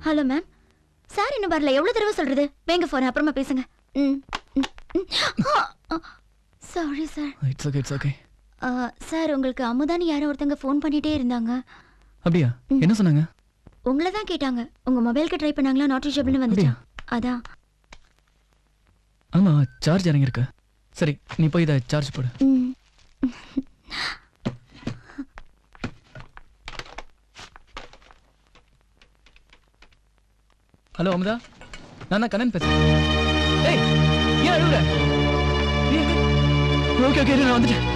Hello ma'am. Sir இன்னும் வரல. எவ்வளவு தடவை சொல்றது? வேங்க போன் அப்புறமா பேசுங்க. Sorry sir. It's okay. Sir உங்களுக்கு அமுதானி யாரோ ஒருத்தங்க ஃபோன் பண்ணிட்டே இருந்தாங்க. அப்படியா? என்ன சொன்னாங்க? உங்களை தான் கேட்டாங்க. உங்க மொபைலுக்கு ட்ரை பண்ணாங்களா? நாட் ரீச்சபிள்னு வந்துச்சு. அதான். ஆமா, சார்ஜ் இறங்கி இருக்கு. சரி, நீ போய் இதை சார்ஜ் போடு. ஹலோ அமுதா, நான் தான் கண்ணன் பேசுறேன். ஏய், ஏன் அழுகுற? ஓகே நான் வந்துட்டேன்.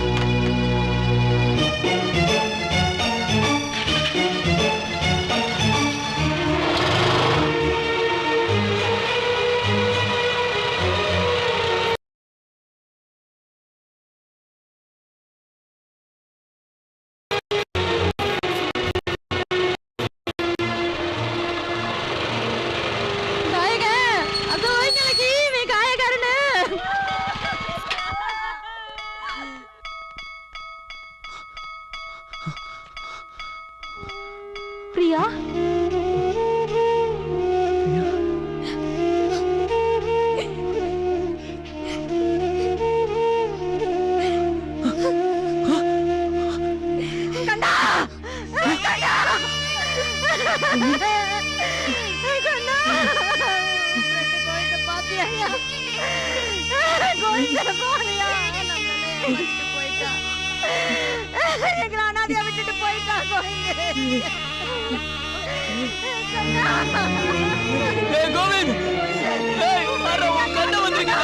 பிரியா, விட்டுட்டு போயிட்டா. கோவிந்த், கண்ண வந்துருக்கா?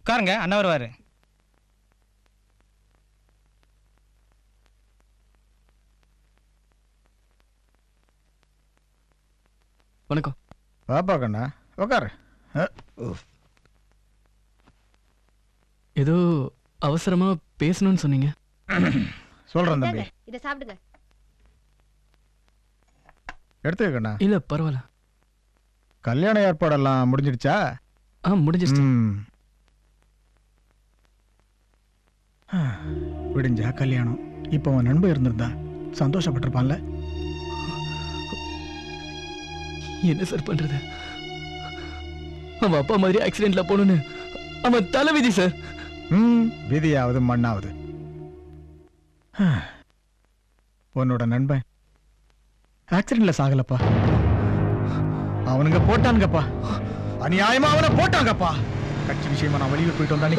உட்காருங்க, அண்ணா வருவாரு. வணக்கம். பாப்பா கண்ணா, உட்காரு. ஏதோ அவசரமா பேசணும்னு சொன்னீங்க. சொல்றேன் தம்பி. இத சாப்பிடுங்க. எடுத்துக்க கண்ணா. இல்ல பரவாயில்ல. கல்யாண ஏற்பாடெல்லாம் முடிஞ்சிடுச்சா? முடிஞ்சிச்சு. விடிஞ்சா கல்யாணம். இப்ப அவன் நண்பன் இருந்திருந்தா சந்தோஷப்பட்டிருப்பான்ல. என்ன சார் பண்றது? அவன் அப்பா மாதிரி ஆக்சிடென்ட்ல போகணும்னு அவன் தலைவிதி சார். விதியாவது மண்ணாவது. உன்னோட நண்பன் ஆக்சிடென்ட்ல சாகலப்பா. அவனுங்க போட்டானுங்கப்பா. அநியாயமா அவனை போட்டாங்கப்பா. கட்சி விஷயமா நான் வெளியூர் போயிட்டு வந்தானே.